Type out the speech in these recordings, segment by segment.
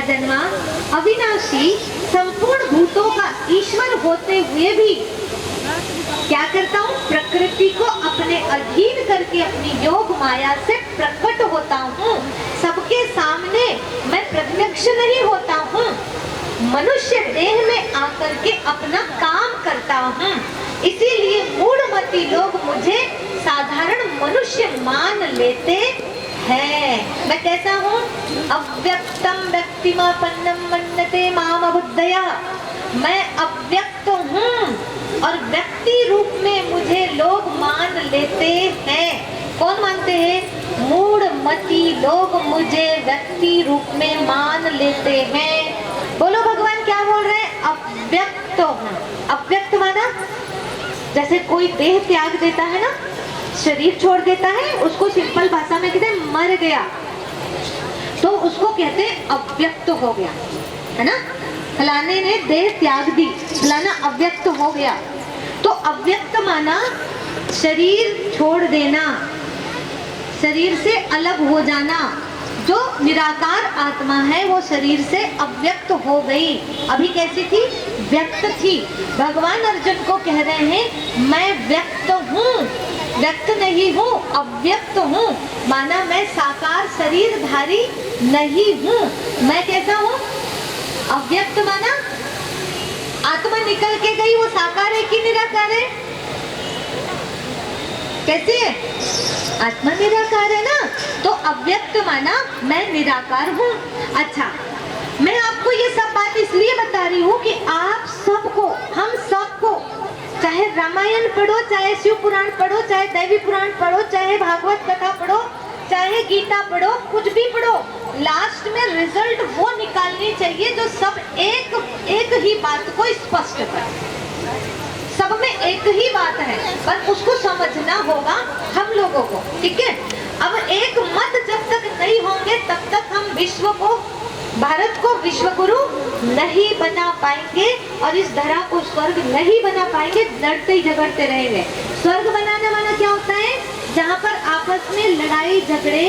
जन्मा अविनाशी संपूर्ण भूतों का ईश्वर होते हुए भी क्या करता हूँ, प्रकृति को अपने अधीन करके अपनी योग माया से प्रकट होता हूँ। सबके सामने मैं प्रत्यक्ष नहीं होता हूँ, मनुष्य देह में आकर के अपना काम करता हूँ। इसीलिए मूढ़मती लोग मुझे साधारण मनुष्य मान लेते हैं। मैं कैसा हूँ, अव्यक्तम व्यक्तिमापन्नम मन्यते माम बुद्धया। मैं अव्यक्त हूँ और व्यक्ति रूप में मुझे लोग मान लेते हैं। कौन मानते हैं, मूढ़मती लोग मुझे व्यक्ति रूप में मान लेते हैं। बोलो भगवान क्या बोल रहे हैं, अव्यक्त हूँ। अव्यक्त माना जैसे कोई देह त्याग देता है ना, शरीर छोड़ देता है, उसको सिंपल भाषा में कहते हैं मर गया, तो उसको कहते हैं अव्यक्त हो गया, है ना। फलाने ने देह त्याग दी, फलाना अव्यक्त हो गया। तो अव्यक्त माना शरीर छोड़ देना, शरीर से अलग हो जाना। जो निराकार आत्मा है वो शरीर से अव्यक्त हो गई। अभी कैसी थी, व्यक्त थी। भगवान अर्जुन को कह रहे हैं मैं व्यक्त हूँ, व्यक्त नहीं हूँ, अव्यक्त हूँ। माना मैं साकार शरीरधारी नहीं हूँ। मैं कैसा हूँ, अव्यक्त माना आत्मा निकल के गई, वो साकार है कि निराकार है, कैसी है, आत्मा निराकार है ना। तो अव्यक्त माना मैं निराकार हूँ। अच्छा, मैं आपको ये सब बात इसलिए बता रही हूँ कि आप सबको, हम सबको, चाहे रामायण पढ़ो, चाहे शिव पुराण पढ़ो, चाहे दैवी पुराण पढ़ो, चाहे भागवत कथा पढ़ो, चाहे गीता पढ़ो, कुछ भी पढ़ो, लास्ट में रिजल्ट वो निकालनी चाहिए जो सब एक ही बात को स्पष्ट करे। सब में एक ही बात है, पर उसको समझना होगा हम लोगों को, ठीक है। अब एक मत जब तक नहीं होंगे तब तक हम विश्व को, भारत को विश्व गुरु नहीं बना पाएंगे और इस धरा को स्वर्ग नहीं बना पाएंगे। लड़ते ही झगड़ते रहेंगे। स्वर्ग बनाने वाला क्या होता है, जहाँ पर आपस में लड़ाई झगड़े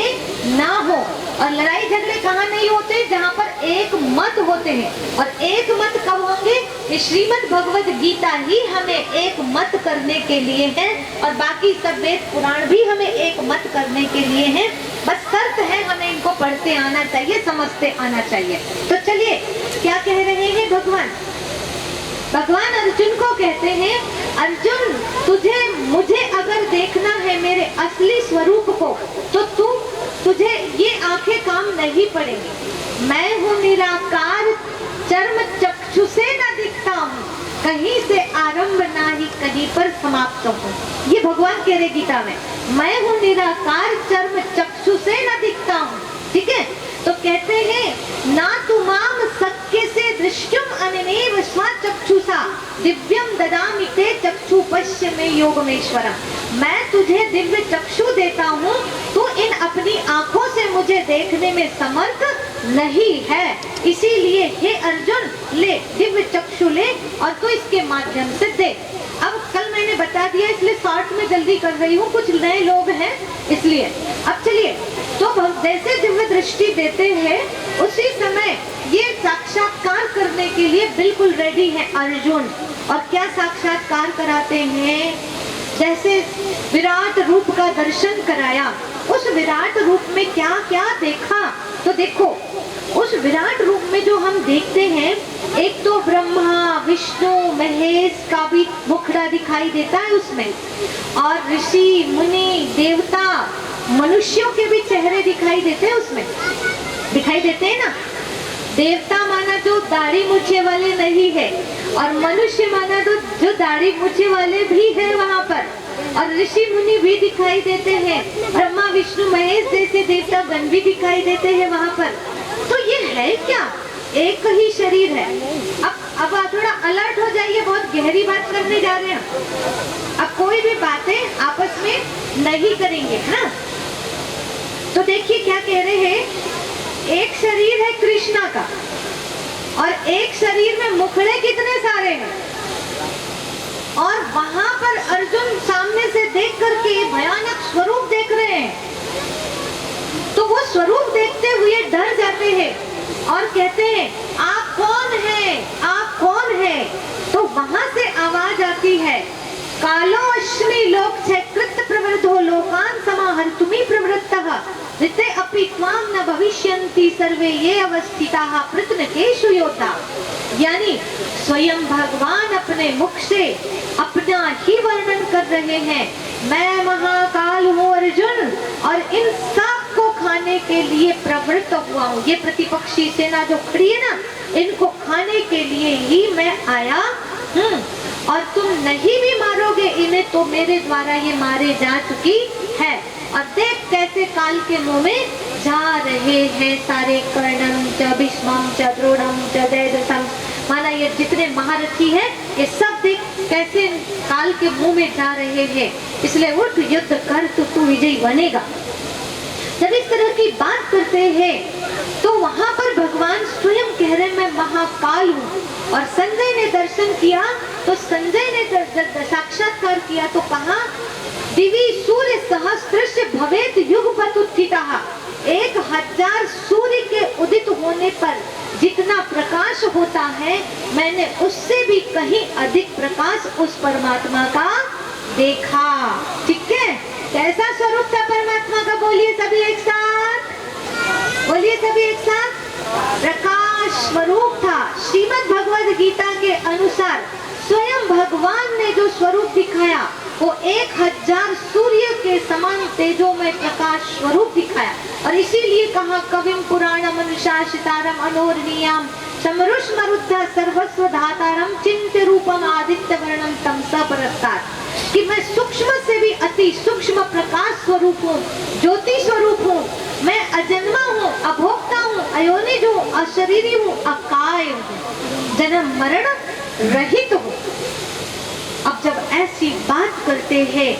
ना हो। और लड़ाई झगड़े कहाँ नहीं होते, जहाँ पर एक मत होते हैं। और एक मत कब होंगे, ये श्रीमद् भगवद गीता ही हमें एक मत करने के लिए है, और बाकी सब वेद पुराण भी हमें एक मत करने के लिए है। बस शर्त है हमें इनको पढ़ते आना चाहिए, समझते आना चाहिए। तो चलिए क्या कह रहे हैं भगवान, भगवान अर्जुन को कहते हैं, अर्जुन तुझे मुझे अगर देखना है मेरे असली स्वरूप को, तो तुझे ये आंखें काम नहीं पड़ेंगी। मैं हूँ निराकार, चर्म चक्षु से न दिखता हूँ, कहीं से आरंभ ना ही कहीं पर समाप्त हूँ। ये भगवान कह रहे गीता में, मैं हूँ निराकार, चर्म चक्षु से न दिखता हूँ, ठीक है। तो कहते हैं ना तुमाम सत्य से दृश्यम अननेव स्वचक्षुषा दिव्यम ददामि ते चक्षु पश्य में योगमेश्वरम। मैं तुझे दिव्य चक्षु देता हूँ, तू इन अपनी आंखों से मुझे देखने में समर्थ नहीं है। इसीलिए हे अर्जुन, ले दिव्य चक्षु ले और तू इसके माध्यम से देख। अब कल मैंने बता दिया इसलिए शॉर्ट में जल्दी कर रही हूँ, कुछ नए लोग हैं इसलिए। अब चलिए, तो जैसे दिव्य दृष्टि देते हैं उसी समय ये साक्षात्कार करने के लिए बिल्कुल रेडी है अर्जुन। और क्या साक्षात्कार कराते हैं, जैसे विराट रूप का दर्शन कराया, उस विराट रूप में क्या क्या देखा। तो देखो उस विराट रूप में जो हम देखते हैं, एक तो ब्रह्मा विष्णु महेश का भी मुखड़ा दिखाई देता है उसमें, और ऋषि मुनि देवता मनुष्यों के भी चेहरे दिखाई देते हैं उसमें, दिखाई देते हैं ना। देवता माना जो दाढ़ी मूछे वाले नहीं है, और मनुष्य माना तो जो दाढ़ी मूछे वाले भी है वहाँ पर, और ऋषि मुनि भी दिखाई देते हैं, ब्रह्मा विष्णु महेश जैसे देवता गण भी दिखाई देते हैं वहाँ पर। तो ये है क्या, एक ही शरीर है। अब आप थोड़ा अलर्ट हो जाइए, बहुत गहरी बात करने जा रहे हैं। अब कोई भी बातें आपस में नहीं करेंगे, है ना। तो देखिए क्या कह रहे हैं, एक शरीर है कृष्णा का, और एक शरीर में मुखड़े कितने सारे हैं, और वहां पर अर्जुन सामने से देख करके भयानक स्वरूप देख रहे हैं। तो वो स्वरूप देखते हुए डर जाते हैं और कहते हैं कालो अश्नि लोक कृत प्रवृद्धो लोकान समाहर्तुमि प्रवृत्तः ऋते अपि त्वां न भविष्यन्ति सर्वे ये अवस्थिताः प्रत्नकेषु योधा। यानी स्वयं भगवान अपने मुख से अपना ही वर्णन कर रहे हैं, मैं महाकाल हूँ अर्जुन और इन सब को खाने के लिए प्रवृत्त हुआ हूँ। ये प्रतिपक्षी सेना जो खड़ी है ना, इनको खाने के लिए ही मैं आया हूँ और तुम नहीं भी मारोगे इन्हें तो मेरे द्वारा ये मारे जा चुकी है। और देख कैसे काल के मुंह में जा रहे हैं सारे कर्णम च भीष्मम च द्रोणम च जयद्रथम, माना ये जितने महारथी हैं ये सब देख कैसे काल के मुंह में जा रहे हैं। इसलिए उठ युद्ध कर तो तू विजयी बनेगा। जब इस तरह की बात करते हैं तो वहां पर भगवान स्वयं कह रहे मैं महाकाल हूँ। और संजय ने दर्शन किया तो संजय ने साक्षात्कार किया तो कहा दिवी सूर्य सहस्त्रस्य भवेत युगपत् उत्थितः। 1000 सूर्य के उदित होने पर जितना प्रकाश होता है मैंने उससे भी कहीं अधिक प्रकाश उस परमात्मा का देखा। ठीक है, कैसा स्वरूप था परमात्मा का? बोलिए सभी एक साथ, बोलिए सभी एक साथ। प्रकाश स्वरूप था। श्रीमद् भगवद गीता के अनुसार स्वयं भगवान ने जो स्वरूप दिखाया वो 1000 सूर्य के समान तेजो में प्रकाश स्वरूप दिखाया। और इसीलिए कहा कविम पुराणम अनुशासितारम अनोरणीयम समरुष्मरुद्धा सर्वस्व धातारम चिंत्य रूपम आदित्य वर्णम तमसा परस्तार, कि मैं सूक्ष्म से भी अति सूक्ष्म प्रकाश स्वरूप हूँ, ज्योति स्वरूप हूँ, मैं अजन्मा हूँ, अभोक्ता हूँ, अयोनिज हूँ, अशरीरी हूँ, अकाय हूँ, जन्म मरण रहित हूँ। अब जब ऐसी बात करते हैं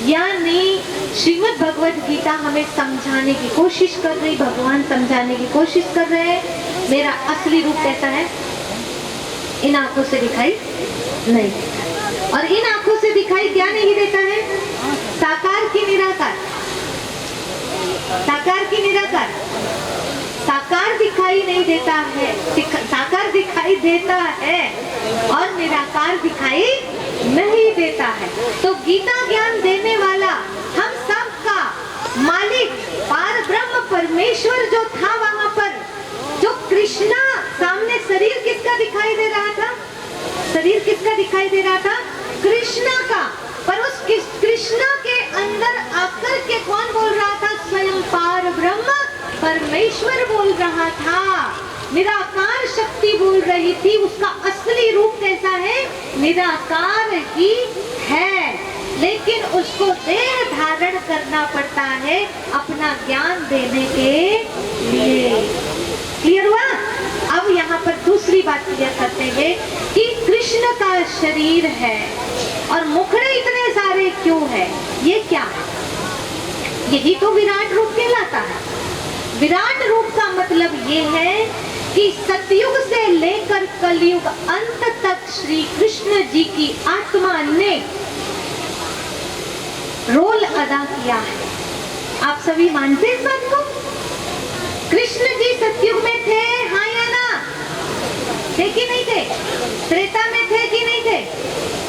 यानी श्रीमद् भगवद गीता हमें समझाने की कोशिश कर रही, भगवान समझाने की कोशिश कर रहे हैं मेरा असली रूप कैसा है, इन आंखों से दिखाई नहीं देता। और इन आंखों से दिखाई क्या नहीं देता है? साकार की निराकार, साकार की निराकार। साकार दिखाई नहीं देता है, साकार दिखाई देता है और निराकार दिखाई नहीं देता है। तो गीता ज्ञान देने वाला हम सब का मालिक पार ब्रह्म परमेश्वर जो था वहां पर, जो कृष्णा सामने शरीर किसका दिखाई दे रहा था? शरीर किसका दिखाई दे रहा था? कृष्णा का। पर उस कृष्णा के अंदर आकर के कौन बोल रहा था? स्वयं पार ब्रह्म परमेश्वर बोल रहा था, निराकार शक्ति बोल रही थी। उसका असली रूप कैसा है? निराकार ही है, लेकिन उसको देह धारण करना पड़ता है अपना ज्ञान देने के लिए। क्लियर हुआ? अब यहाँ पर दूसरी बात क्लियर करते हैं कि कृष्ण का शरीर है और मुखड़े इतने सारे क्यों है? ये क्या है? यही तो विराट रूप कहलाता है। विराट रूप का मतलब ये है कि सतयुग से लेकर कलयुग अंत तक श्री कृष्ण जी की आत्मा ने रोल अदा किया है। आप सभी मानते हैं इस बात को? कृष्ण जी सतयुग में थे, हाँ या ना? थे कि नहीं थे? त्रेता में थे कि नहीं थे?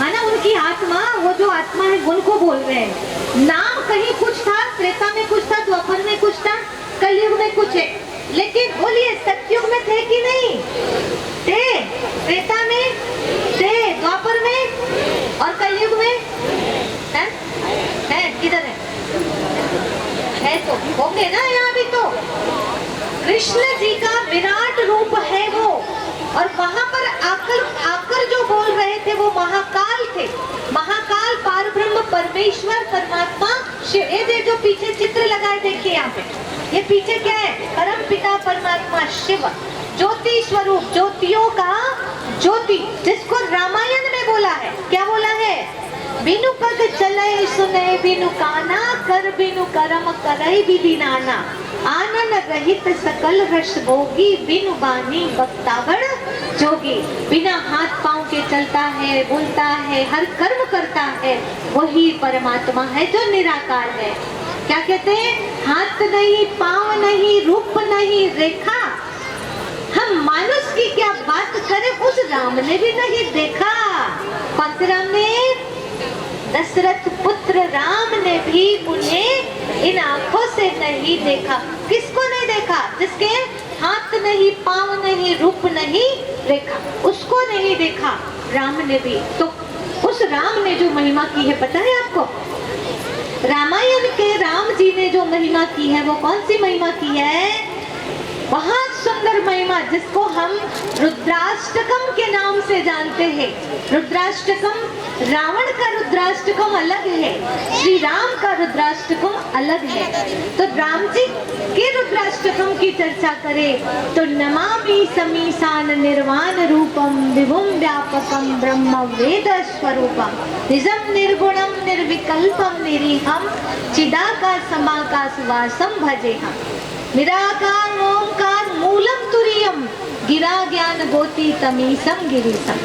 है ना? उनकी आत्मा, वो जो आत्मा है उनको बोल रहे हैं। नाम कहीं कुछ था, त्रेता में कुछ था, द्वापर में कुछ था, कलयुग में कुछ है। लेकिन बोलिए सतयुग में थे कि नहीं थे? त्रेता में थे, द्वापर में और कलयुग में है? किधर है तो होंगे ना यहाँ भी। तो कृष्ण जी का विराट रूप है वो, और वहां पर आकर जो बोल रहे थे वो महाकाल थे। महाकाल पार ब्रह्म परमेश्वर परमात्मा शिव। ये जो पीछे चित्र लगाए देखिए यहाँ पे, ये पीछे क्या है? परम पिता परमात्मा शिव, ज्योति स्वरूप, ज्योतियों का ज्योति, जिसको रामायण में बोला है। क्या बोला है? बिनु पद चले सुने बिनु काना, कर बिनु करम करई विधि नाना, आनन रहित सकल रस भोगी, बिनु बानी बक्तावड़ जोगी। बिना हाथ पांव के चलता है, बोलता है, हर कर्म करता है, वही परमात्मा है जो निराकार है। क्या कहते हैं? हाथ नहीं, पांव नहीं, रूप नहीं, रेखा। हम मानुष की क्या बात करें, उस राम ने भी नहीं देखा। कौन से राम ने? दशरथ पुत्र राम ने भी उन्हें इन आंखों से नहीं देखा। किसको नहीं देखा? जिसके हाथ नहीं, पांव नहीं, रूप नहीं देखा, उसको नहीं देखा राम ने भी। तो उस राम ने जो महिमा की है पता है आपको? रामायण के राम जी ने जो महिमा की है वो कौन सी महिमा की है? बहुत सुंदर महिमा, जिसको हम रुद्राष्टकम के नाम से जानते हैं। रुद्राष्टकम, रावण का रुद्राष्टकम अलग है, श्री राम का रुद्राष्टकम अलग है। तो राम जी के रुद्राष्टकम की चर्चा करें तो नमामि समीसान निर्वाण रूपम विभुम व्यापकम ब्रह्म वेद स्वरूपम निजम निर्गुणम निर्विकल्पम निरीहम चिदाकाश समाकाश वासम भजेहम। निराकार ओंकार मूलम तुरीयम गिरा ज्ञान गोती तमीसम गिरीसम।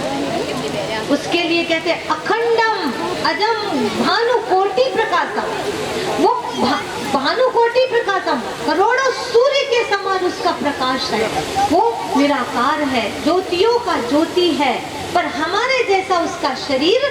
उसके लिए कहते हैं अखंडम अजम भानुकोटि प्रकाशम। वो भानुकोटि प्रकाशम, करोड़ों सूर्य के समान उसका प्रकाश है। वो निराकार है, ज्योतियों का ज्योति है, पर हमारे जैसा उसका शरीर